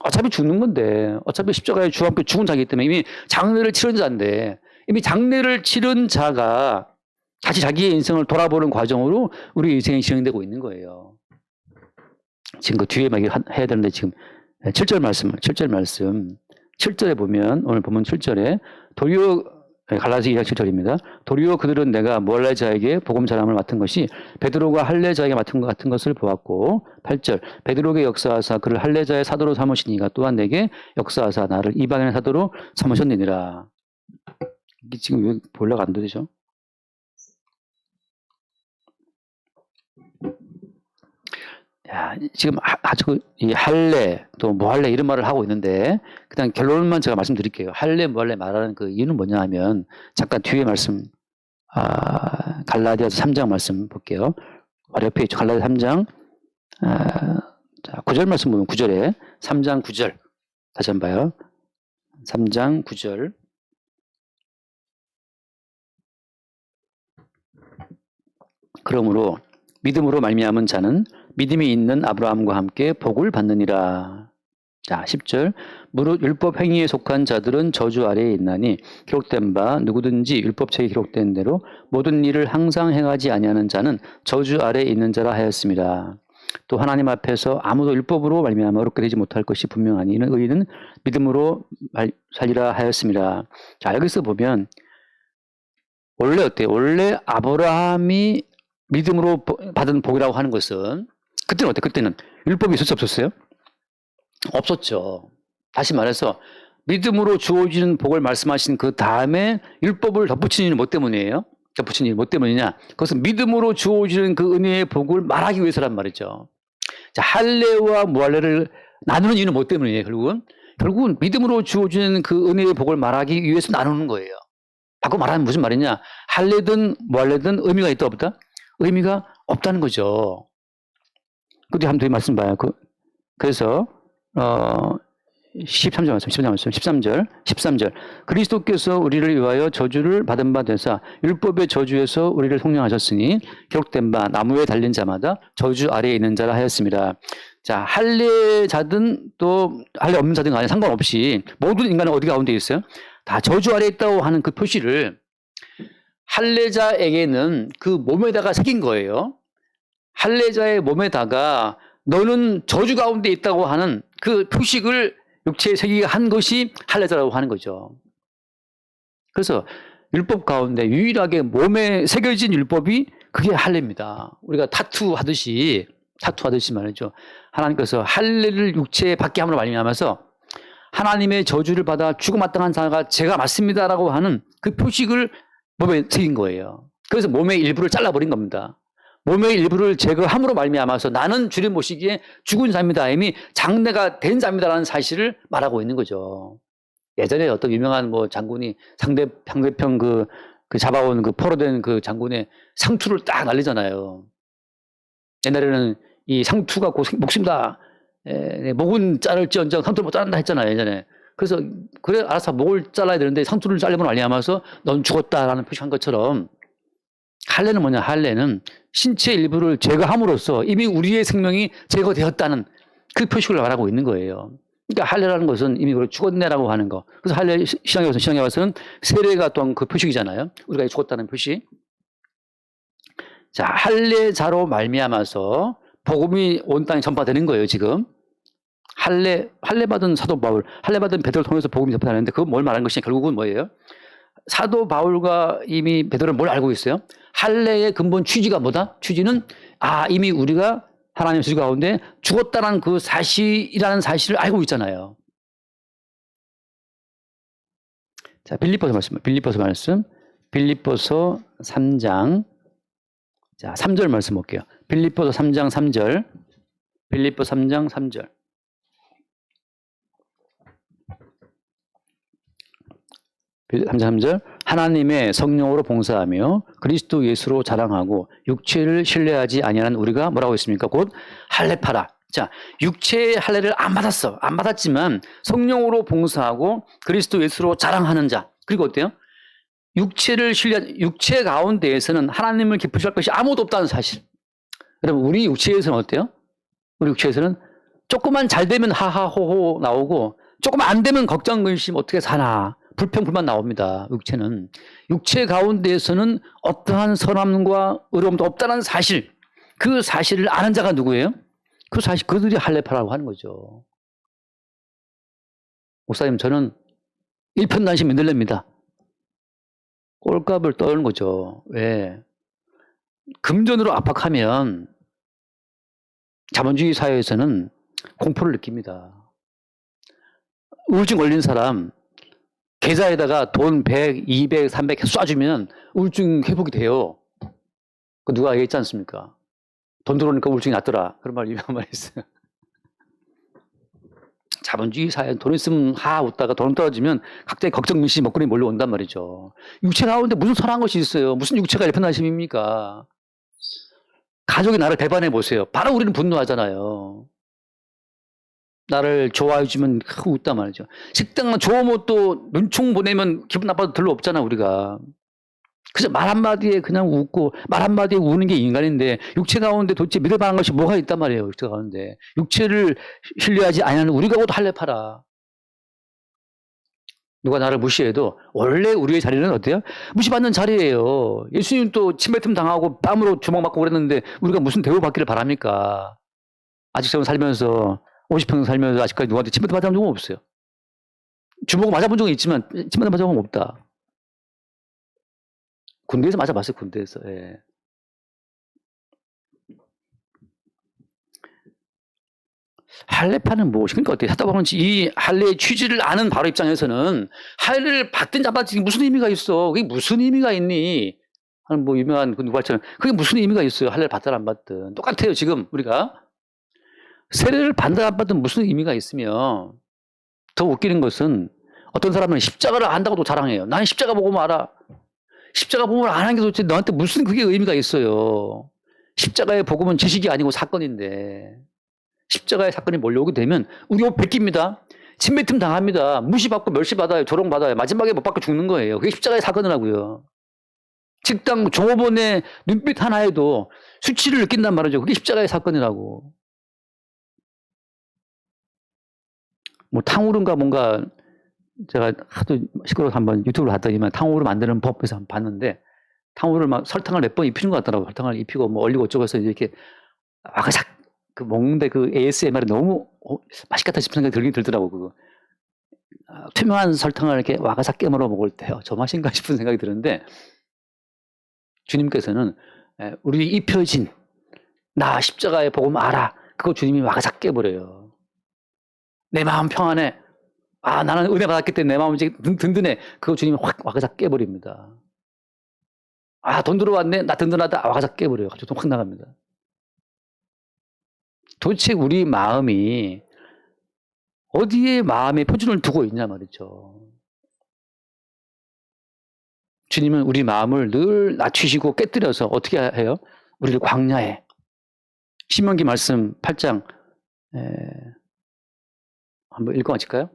어차피 죽는 건데 어차피 십자가에 주와 함께 죽은 자이기 때문에 이미 장례를 치른 자인데 이미 장례를 치른 자가 다시 자기의 인생을 돌아보는 과정으로 우리 인생이 진행되고 있는 거예요. 지금 그 뒤에 막 해야 되는데 지금 7절 말씀, 7절에 보면, 오늘 보면 7절에 도리어, 갈라디아 2장 7절입니다. 도리어 그들은 내가 무할례자에게 복음 전함을 맡은 것이 베드로가 할례자에게 맡은 것 같은 것을 보았고, 8절 베드로에게 역사하사 그를 할례자의 사도로 삼으시니가 또한 내게 역사하사 나를 이방인의 사도로 삼으셨느니라. 이게 지금 왜 볼라가 안 되죠? 야, 지금 아주 이 할례 또 무할례 이런 말을 하고 있는데 그냥 결론만 제가 말씀드릴게요. 할례 무할례 말하는 그 이유는 뭐냐 하면 잠깐 뒤에 말씀 갈라디아서 3장 말씀 볼게요. 바로 옆에 있죠. 갈라디아 3장 자, 9절 말씀 보면 9절에 3장 9절 다시 한번 봐요. 3장 9절 그러므로 믿음으로 말미암은 자는 믿음이 있는 아브라함과 함께 복을 받느니라. 자, 10절 무릇 율법 행위에 속한 자들은 저주 아래에 있나니 기록된 바 누구든지 율법책에 기록된 대로 모든 일을 항상 행하지 아니하는 자는 저주 아래에 있는 자라 하였습니다. 또 하나님 앞에서 아무도 율법으로 말미암아 어렵게 되지 못할 것이 분명하니 이는 의인은 믿음으로 살리라 하였습니다. 자, 여기서 보면 원래 어때요? 원래 아브라함이 믿음으로 받은 복이라고 하는 것은 그때는 어때? 그때는 율법이 있었어 없었어요? 없었죠. 다시 말해서 믿음으로 주어지는 복을 말씀하신 그 다음에 율법을 덧붙이는 일은 뭐 때문이에요? 덧붙이는 일이 뭐 때문이냐? 그것은 믿음으로 주어지는 그 은혜의 복을 말하기 위해서란 말이죠. 자, 할례와 무할례를 나누는 이유는 뭐 때문이에요? 결국은 믿음으로 주어지는 그 은혜의 복을 말하기 위해서 나누는 거예요. 바꿔 말하면 무슨 말이냐? 할례든 무할례든 의미가 있다 없다? 의미가 없다는 거죠. 그때 한번 더 말씀 봐요. 그래서 13절 말씀, 13절. 그리스도께서 우리를 위하여 저주를 받은 바 되사 율법의 저주에서 우리를 속량하셨으니 기록된 바 나무에 달린 자마다 저주 아래에 있는 자라 하였습니다. 자, 할례자든 또 할례 없는 자든 간에 상관없이 모든 인간은 어디 가운데 있어요? 다 저주 아래에 있다고 하는 그 표시를 할례자에게는 그 몸에다가 새긴 거예요. 할례자의 몸에다가 너는 저주 가운데 있다고 하는 그 표식을 육체에 새기게 한 것이 할례자라고 하는 거죠. 그래서 율법 가운데 유일하게 몸에 새겨진 율법이 그게 할례입니다. 우리가 타투 하듯이 말이죠. 하나님께서 할례를 육체에 받게 함으로 말미암아서 하나님의 저주를 받아 죽어마땅한 자가 제가 맞습니다라고 하는 그 표식을 몸에 새긴 거예요. 그래서 몸의 일부를 잘라버린 겁니다. 몸의 일부를 제거함으로 말미암아서 나는 주를 모시기에 죽은 자입니다. 이미 장래가 된 자입니다라는 사실을 말하고 있는 거죠. 예전에 어떤 유명한 뭐 장군이 상대편 그 잡아온 그 포로된 그 장군의 상투를 딱 날리잖아요. 옛날에는 이 상투가 목숨 다 목은 자를지언정 상투를 못 자른다 했잖아요. 예전에. 그래서 그래 알아서 목을 잘라야 되는데 상투를 자르고 말미암아서 넌 죽었다라는 표시한 것처럼 할례는 뭐냐? 할례는 신체 일부를 제거함으로써 이미 우리의 생명이 제거되었다는 그 표식을 말하고 있는 거예요. 그러니까 할례라는 것은 이미 죽었네라고 하는 거. 그래서 할례 신앙에 와서는 세례가 또한 그 표식이잖아요. 우리가 죽었다는 표시. 자, 할례자로 말미암아서 복음이 온 땅에 전파되는 거예요. 지금 할례 받은 사도 바울, 할례 받은 베드로를 통해서 복음이 전파되는데 그건 뭘 말하는 것이냐? 결국은 뭐예요? 사도 바울과 이미 베드로는 뭘 알고 있어요? 할례의 근본 취지가 뭐다? 취지는 이미 우리가 하나님의 주주 가운데 죽었다는 그 사실이라는 사실을 알고 있잖아요. 자, 빌립보서 말씀. 빌립보서 3장. 자, 3절 말씀 볼게요. 빌립보서 3장 3절. 빌립보 3장 3절. 하나님의 성령으로 봉사하며 그리스도 예수로 자랑하고 육체를 신뢰하지 아니하는 우리가 뭐라고 했습니까? 곧 할례파라. 자, 육체의 할례를 안 받았지만 성령으로 봉사하고 그리스도 예수로 자랑하는 자. 그리고 어때요? 육체 가운데에서는 하나님을 기쁘시게 할 것이 아무도 없다는 사실. 여러분, 우리 육체에서는 어때요? 우리 육체에서는 조금만 잘 되면 하하호호 나오고 조금 안 되면 걱정 근심 어떻게 사나. 불평불만 나옵니다. 육체는. 육체 가운데에서는 어떠한 선함과 의로움도 없다는 사실. 그 사실을 아는 자가 누구예요? 그 사실, 그들이 할례파라고 하는 거죠. 목사님, 저는 일편단심 민들레입니다. 꼴값을 떠는 거죠. 왜? 금전으로 압박하면 자본주의 사회에서는 공포를 느낍니다. 우울증 걸린 사람 계좌에다가 돈 100, 200, 300 쏴주면 우울증 회복이 돼요. 그 누가 얘기했지 않습니까? 돈 들어오니까 우울증이 낫더라. 그런 말 유명한 말이 있어요. 자본주의 사회는 돈 있으면 하 웃다가 돈 떨어지면 각자의 걱정 민심이 먹구름이 몰려온단 말이죠. 육체 가운데 무슨 선한 것이 있어요. 무슨 육체가 일편단심입니까? 가족이 나를 배반해 보세요. 바로 우리는 분노하잖아요. 나를 좋아해주면 웃단 말이죠. 식당만 좋으면 또 눈총 보내면 기분 나빠도 별로 없잖아, 우리가. 그래서 말 한마디에 그냥 웃고 말 한마디에 우는 게 인간인데 육체 가운데 도대체 믿을 만한 것이 뭐가 있단 말이에요. 육체 가운데. 육체를 신뢰하지 않는 우리가 곧 할례파라. 누가 나를 무시해도 원래 우리의 자리는 어때요? 무시받는 자리예요. 예수님 또 침뱉음 당하고 뺨으로 주먹 맞고 그랬는데 우리가 무슨 대우받기를 바랍니까? 아직 저는 살면서 50평 살면서 아직까지 누구한테 침뱉음 맞아본 적은 없어요. 주먹 맞아본 적은 있지만 침뱉음 맞아본 적은 없다. 군대에서 맞아봤어요. 군대에서. 예. 할례파는 무엇이? 그러니까 어떻게 하다 보면 이 할례의 취지를 아는 바로 입장에서는 할례를 받든 안 받든 무슨 의미가 있어? 그게 무슨 의미가 있니? 하는 뭐 유명한 그 누가처럼 그게 무슨 의미가 있어요? 할례를 받든 안 받든 똑같아요. 지금 우리가 세례를 받든 안 받든 무슨 의미가 있으며 더 웃기는 것은 어떤 사람은 십자가를 안다고도 자랑해요. 나는 십자가 보고 알아. 십자가 복음을 안 한 게 도대체 너한테 무슨 그게 의미가 있어요. 십자가의 복음은 지식이 아니고 사건인데 십자가의 사건이 몰려오게 되면 우리 옷 벗깁니다. 침뱉음 당합니다. 무시받고 멸시받아요. 조롱받아요. 마지막에 못 받고 죽는 거예요. 그게 십자가의 사건이라고요. 식당 종업원의 눈빛 하나에도 수치를 느낀단 말이죠. 그게 십자가의 사건이라고. 뭐 탕후루인가 뭔가 제가 하도 시끄러워서 한번 유튜브를 봤더니만 탕후루 만드는 법에서 한번 봤는데 탕후루를 막 설탕을 몇 번 입히는 것 같더라고요. 설탕을 입히고 뭐 얼리고 어쩌고 해서 이렇게 와그작 그 먹는데 그 ASMR이 너무 맛있겠다 싶은 생각이 들긴 들더라고요. 그거. 투명한 설탕을 이렇게 와그작 깨물어 먹을 때요. 저 맛인가 싶은 생각이 드는데 주님께서는 우리 입혀진 나 십자가의 복음 알아. 그거 주님이 와그작 깨버려요. 내 마음 평안해. 아, 나는 은혜 받았기 때문에 내 마음이 든든해. 그거 주님이 확 와그작 깨버립니다. 아, 돈 들어왔네. 나 든든하다. 와그작 깨버려요. 갑자기 돈 확 나갑니다. 도대체 우리 마음이 어디에 마음의 표준을 두고 있냐 말이죠. 주님은 우리 마음을 늘 낮추시고 깨뜨려서 어떻게 해요? 우리를 광야에. 신명기 말씀 8장 한번 읽어 마칠까요?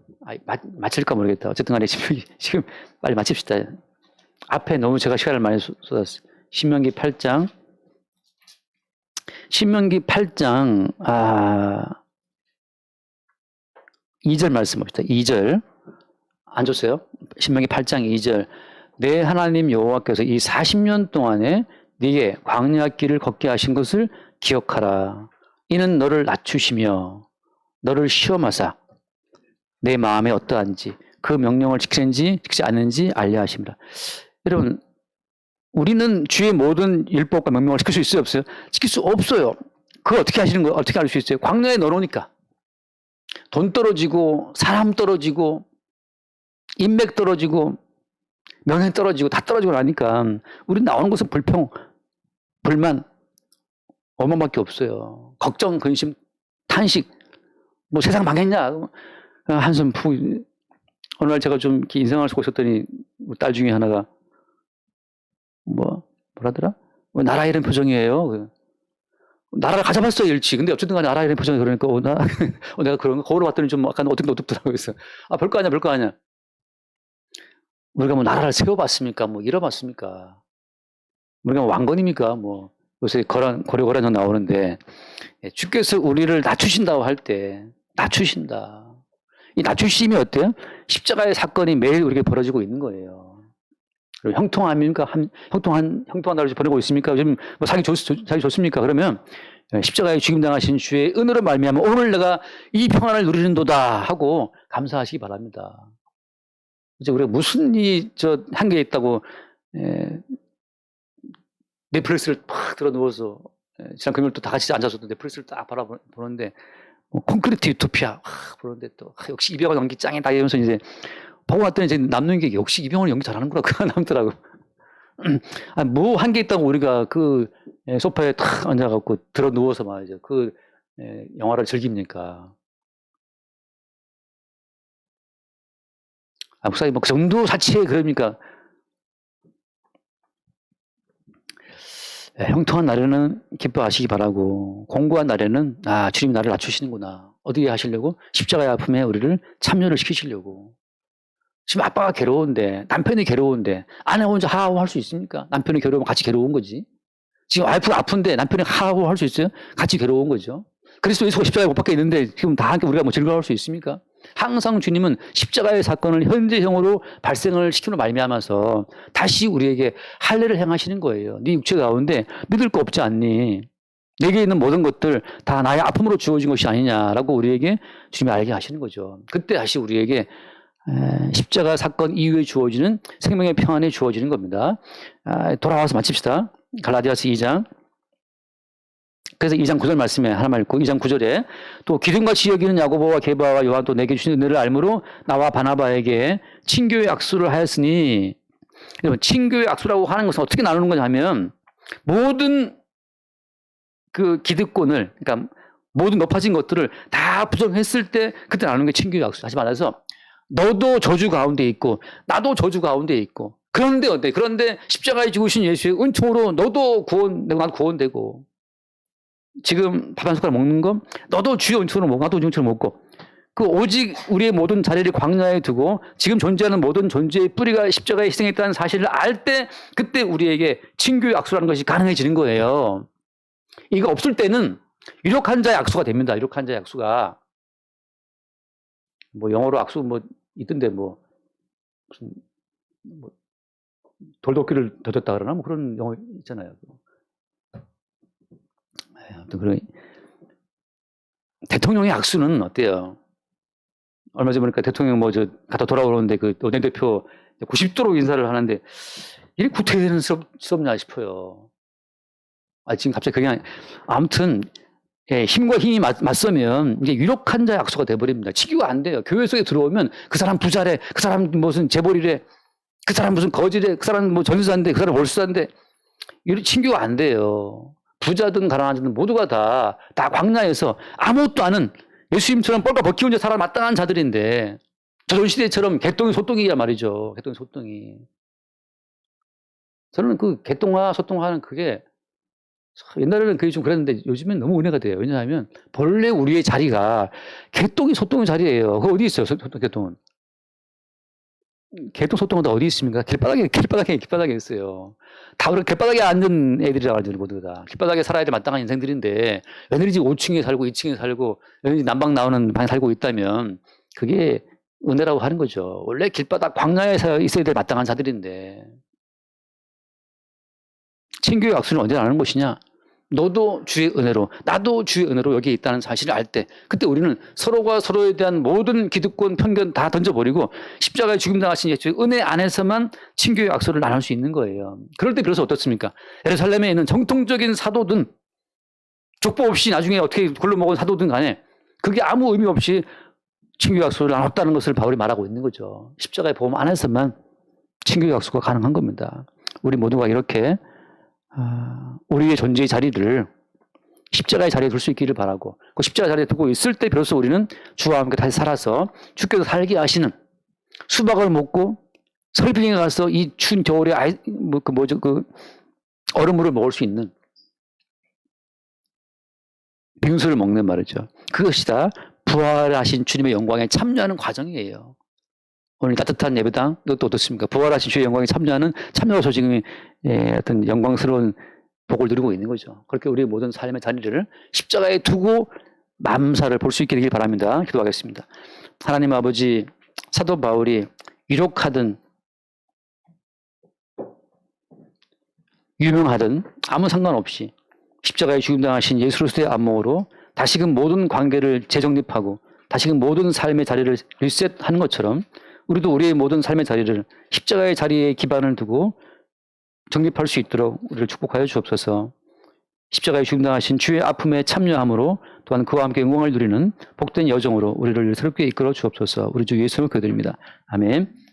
마칠까 모르겠다. 어쨌든 간에 지금 빨리 마칩시다. 앞에 너무 제가 시간을 많이 쏟았어요. 신명기 8장 2절 말씀 봅시다. 2절 안 줬어요? 신명기 8장 2절 내 하나님 여호와께서 이 40년 동안에 네게 광야 길을 걷게 하신 것을 기억하라. 이는 너를 낮추시며 너를 시험하사 내 마음에 어떠한지 그 명령을 지키는지 지키지 않는지 알려 하십니다. 여러분 우리는 주의 모든 율법과 명령을 지킬 수 있어요 없어요? 지킬 수 없어요. 그거 어떻게 하시는 거예요? 어떻게 알 수 있어요? 광야에 넣어놓으니까 돈 떨어지고 사람 떨어지고 인맥 떨어지고 명예 떨어지고 다 떨어지고 나니까 우리 나오는 것은 불평, 불만 얼마밖에 없어요. 걱정, 근심, 탄식 뭐 세상 망했냐 한숨 푹. 어느 날 제가 좀 이렇게 인생을 쓰고 있었더니 딸 중에 하나가 뭐라더라? 나라 이런 표정이에요. 나라를 가져봤어요 일치. 근데 어쨌든 간에 나라 이런 표정이 그러니까 내가 그런 거 거울을 봤더니 좀 약간 어둡더라고요. 그래서 별거 아니야 별거 아니야. 우리가 뭐 나라를 세워봤습니까? 뭐 잃어봤습니까? 우리가 뭐 왕건입니까? 뭐 요새 고려거란정 나오는데 주께서 우리를 낮추신다고 할 때 낮추신다. 이 낮추심이 어때요? 십자가의 사건이 매일 우리에게 벌어지고 있는 거예요. 그리고 형통합니까? 형통한 날을 보내고 있습니까? 요즘 뭐 사기 좋습니까? 그러면 십자가에 죽임당하신 주의 은혜로 말미암아 오늘 내가 이 평안을 누리는도다 하고 감사하시기 바랍니다. 이제 우리가 무슨 한계에 있다고 넷플릭스를 팍 들어 누워서 지난 금요일 또 다 같이 앉아서 넷플릭스를 딱 바라보는데 콘크리트 유토피아 보는데 또 역시 이병헌 연기 짱이다 이러면서 이제 보고 왔더니 이제 남는 게 역시 이병헌 연기 잘하는구나 그거 남더라고. 뭐 한계 있다고 우리가 그 소파에 탁 앉아갖고 들어 누워서 말이죠. 그 영화를 즐깁니까? 목사님 뭐 그 정도 사치에 그럽니까? 형통한 날에는 기뻐하시기 바라고 공고한 날에는 주님이 나를 낮추시는구나. 어디에 하시려고? 십자가의 아픔에 우리를 참여를 시키시려고. 지금 아빠가 괴로운데 남편이 괴로운데 아내 혼자 하하호 할 수 있습니까? 남편이 괴로우면 같이 괴로운 거지. 지금 와이프가 아픈데 남편이 하하호 할 수 있어요? 같이 괴로운 거죠. 그리스도 예수가 십자가에 못 박혀 있는데 지금 다 함께 우리가 뭐 즐거워할 수 있습니까? 항상 주님은 십자가의 사건을 현재형으로 발생을 시키는 말미암아서 다시 우리에게 할례를 행하시는 거예요. 네 육체 가운데 믿을 거 없지 않니? 내게 있는 모든 것들 다 나의 아픔으로 주어진 것이 아니냐라고 우리에게 주님이 알게 하시는 거죠. 그때 다시 우리에게 십자가 사건 이후에 주어지는 생명의 평안이 주어지는 겁니다. 돌아와서 마칩시다. 갈라디아서 2장. 그래서 2장 9절 말씀에 하나만 읽고 2장 9절에 또 기둥같이 여기는 야고보와 게바와 요한 또 내게 주신 은혜를 알므로 나와 바나바에게 친교의 악수를 하였으니, 친교의 악수라고 하는 것은 어떻게 나누는 거냐면 모든 그 기득권을, 그러니까 모든 높아진 것들을 다 부정했을 때 그때 나누는 게 친교의 악수. 다시 말해서 너도 저주 가운데 있고 나도 저주 가운데 있고 그런데 어때? 그런데 십자가에 죽으신 예수의 은총으로 너도 구원되고 나도 구원되고, 지금 밥 한 숟가락 먹는 거 너도 주의 은총으로 먹고 나도 주의 은총으로 먹고, 그 오직 우리의 모든 자리를 광야에 두고 지금 존재하는 모든 존재의 뿌리가 십자가에 희생했다는 사실을 알 때 그때 우리에게 친교의 악수라는 것이 가능해지는 거예요. 이거 없을 때는 유력한 자의 악수가 됩니다. 유력한 자의 악수가 뭐 영어로 악수 뭐 있던데 뭐 무슨 뭐 돌도끼를 던졌다 그러나 뭐 그런 영어 있잖아요. 아무튼 그런 대통령의 악수는 어때요? 얼마 전에 보니까 대통령 갔다 돌아오는데 그 노전 대표 90도로 인사를 하는데 이게 구태연스럽냐 싶어요. 지금 갑자기 그냥 아무튼 힘과 힘이 맞서면 이게 유력한 자의 악수가 돼버립니다. 치교가 안 돼요. 교회 속에 들어오면 그 사람 부자래, 그 사람 무슨 재벌이래, 그 사람 무슨 거지래, 그 사람 뭐 전수사인데, 그 사람 월수사인데, 이런 친교가 안 돼요. 부자든 가난하든 모두가 다 광야에서 아무것도 아는 예수님처럼 뻘과 벗기 혼자 살아 마땅한 자들인데 조선시대처럼 개똥이 소똥이야 말이죠. 개똥이 소똥이. 저는 그 개똥화 소똥화는 그게 옛날에는 그게 좀 그랬는데 요즘엔 너무 은혜가 돼요. 왜냐하면 본래 우리의 자리가 개똥이 소똥의 자리예요. 그거 어디 있어요? 개똥은. 개똥 소똥은 다 어디 있습니까? 길바닥에 있어요. 다 그렇게 길바닥에 앉은 애들이라고 하죠, 모두 다. 길바닥에 살아야 될 마땅한 인생들인데, 며느리집 5층에 살고 2층에 살고, 며느리집 난방 나오는 방에 살고 있다면, 그게 은혜라고 하는 거죠. 원래 길바닥 광야에 있어야 될 마땅한 자들인데. 친교의 악수는 언제 나누는 것이냐? 너도 주의 은혜로, 나도 주의 은혜로 여기에 있다는 사실을 알 때, 그때 우리는 서로가 서로에 대한 모든 기득권, 편견 다 던져버리고 십자가에 죽임당하신 예수의 은혜 안에서만 친교의 악수를 나눌 수 있는 거예요. 그럴 때 그래서 어떻습니까? 예루살렘에 있는 정통적인 사도든 족보 없이 나중에 어떻게 굴러먹은 사도든 간에 그게 아무 의미 없이 친교의 악수를 나눴다는 것을 바울이 말하고 있는 거죠. 십자가의 보험 안에서만 친교의 악수가 가능한 겁니다. 우리 모두가 이렇게 우리의 존재의 자리를 십자가의 자리에 둘 수 있기를 바라고, 그 십자가 자리에 두고 있을 때 비로소 우리는 주와 함께 다시 살아서 주께서 살게 하시는, 수박을 먹고 설빙에 가서 이 추운 겨울에 얼음물을 먹을 수 있는 빙수를 먹는 말이죠. 그것이 다 부활하신 주님의 영광에 참여하는 과정이에요. 오늘 따뜻한 예배당 이것도 어떻습니까? 부활하신 주의 영광에 참여해서 지금 어떤 영광스러운 복을 누리고 있는 거죠. 그렇게 우리 모든 삶의 자리를 십자가에 두고 만사를 볼 수 있게 되길 바랍니다. 기도하겠습니다. 하나님 아버지, 사도 바울이 유력하든 유명하든 아무 상관없이 십자가에 죽임당하신 예수 그리스도의 안목으로 다시금 모든 관계를 재정립하고 다시금 모든 삶의 자리를 리셋하는 것처럼 우리도 우리의 모든 삶의 자리를 십자가의 자리에 기반을 두고 정립할 수 있도록 우리를 축복하여 주옵소서. 십자가에 죽임당하신 주의 아픔에 참여함으로 또한 그와 함께 영광을 누리는 복된 여정으로 우리를 새롭게 이끌어 주옵소서. 우리 주 예수님을 기도드립니다. 아멘.